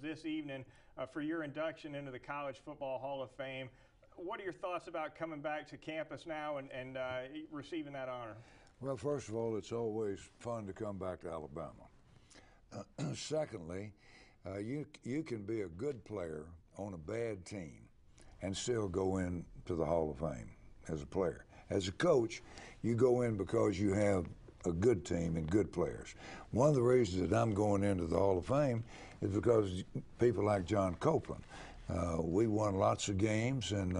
this evening for your induction into the College Football Hall of Fame. What are your thoughts about coming back to campus now and receiving that honor? Well, first of all, it's always fun to come back to Alabama. Secondly, you can be a good player on a bad team and still go into the Hall of Fame as a player. As a coach, you go in because you have a good team and good players. One of the reasons that I'm going into the Hall of Fame is because people like John Copeland. We won lots of games, and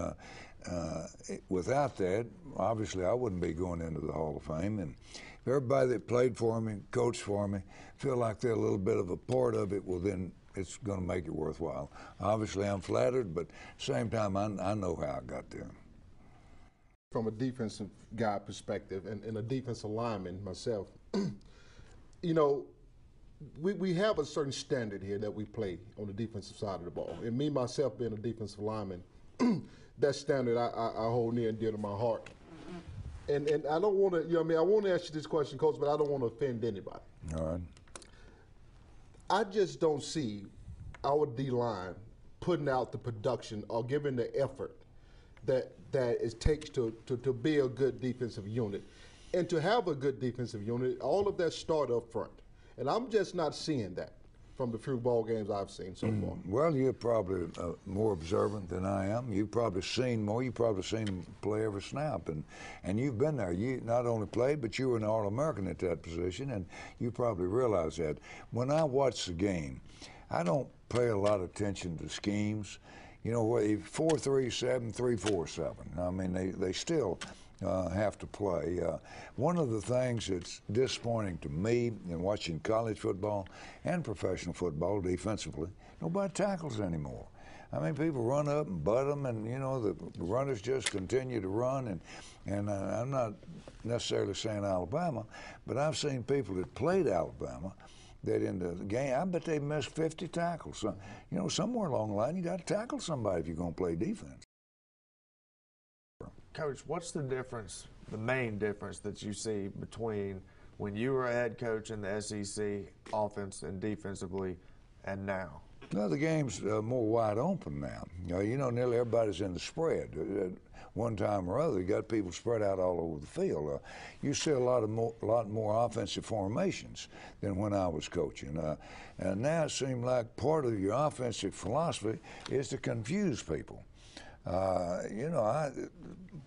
without that, obviously I wouldn't be going into the Hall of Fame. And if everybody that played for me, coached for me, feel like they're a little bit of a part of it, well then it's going to make it worthwhile. Obviously I'm flattered, but at the same time I know how I got there. From a defensive guy perspective and a defensive lineman myself, you know, we have a certain standard here that we play on the defensive side of the ball. And me, myself, being a defensive lineman, that standard I hold near and dear to my heart. And I don't want to, you know what I mean, I want to ask you this question, Coach, but I don't want to offend anybody. All right. I just don't see our D-line putting out the production or giving the effort that it takes to be a good defensive unit. And to have a good defensive unit, all of that start up front. And I'm just not seeing that from the few ball games I've seen so far. Well, you're probably more observant than I am. You've probably seen more. You've probably seen him play every snap, and you've been there. You not only played, but you were an All-American at that position, and you probably realize that. When I watch the game, I don't pay a lot of attention to schemes. You know, 4-3-7, 3-4-7. I mean, they still have to play. One of the things that's disappointing to me in watching college football and professional football defensively, nobody tackles anymore. I mean, people run up and butt them, and, you know, the runners just continue to run. And I'm not necessarily saying Alabama, but I've seen people that played Alabama that in the game, I bet they missed 50 tackles. So, you know, somewhere along the line, you got to tackle somebody if you're going to play defense. Coach, what's the difference, the main difference that you see between when you were a head coach in the SEC, offense and defensively, and now? Well, the game's more wide open now. You know, nearly everybody's in the spread. One time or other, you got people spread out all over the field. You see a lot more offensive formations than when I was coaching. And now it seems like part of your offensive philosophy is to confuse people. You know,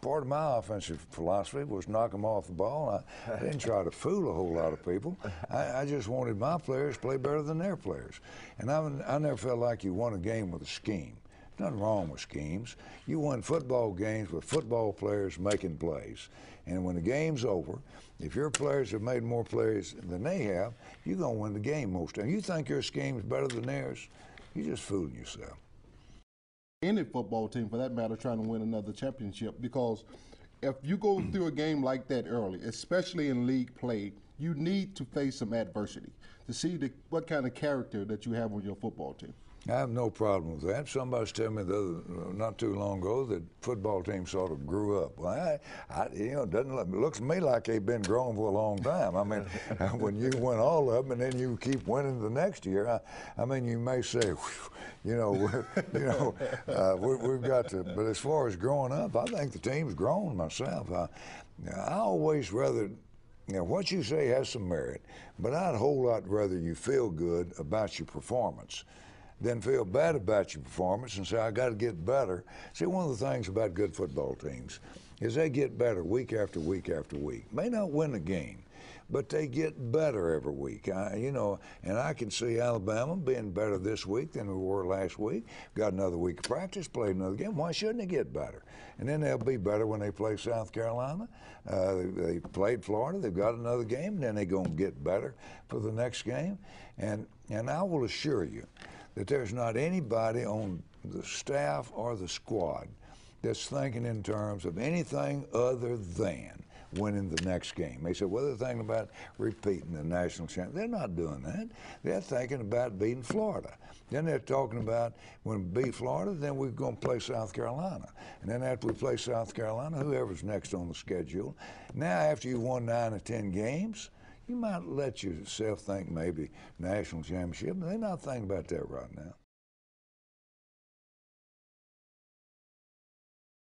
part of my offensive philosophy was knock them off the ball. I didn't try to fool a whole lot of people. I just wanted my players to play better than their players. And I never felt like you won a game with a scheme. There's nothing wrong with schemes. You won football games with football players making plays. And when the game's over, if your players have made more plays than they have, you're going to win the game most times. You think your scheme's better than theirs, you're just fooling yourself. Any football team, for that matter, trying to win another championship, because if you go through a game like that early, especially in league play, you need to face some adversity to see what kind of character that you have on your football team. I have no problem with that. Somebody's telling me not too long ago that football teams sort of grew up. Well, you know, it looks to me like they've been growing for a long time. I mean, when you win all of them and then you keep winning the next year, I mean, you may say, you know, we've got to. But as far as growing up, I think the team's grown myself. I always rather. You know, what you say has some merit, but I'd a whole lot rather you feel good about your performance than feel bad about your performance and say, I got to get better. See, one of the things about good football teams is they get better week after week after week. May not win the game, but they get better every week. You know, and I can see Alabama being better this week than we were last week. Got another week of practice, played another game. Why shouldn't they get better? And then they'll be better when they play South Carolina. They played Florida. They've got another game, and then they're going to get better for the next game. And I will assure you that there's not anybody on the staff or the squad that's thinking in terms of anything other than winning the next game. They said, well, they're thinking about repeating the national championship. They're not doing that. They're thinking about beating Florida. Then they're talking about when we beat Florida, then we're going to play South Carolina. And then after we play South Carolina, whoever's next on the schedule. Now, after you won 9 or 10 games, you might let yourself think maybe national championship, but they're not thinking about that right now.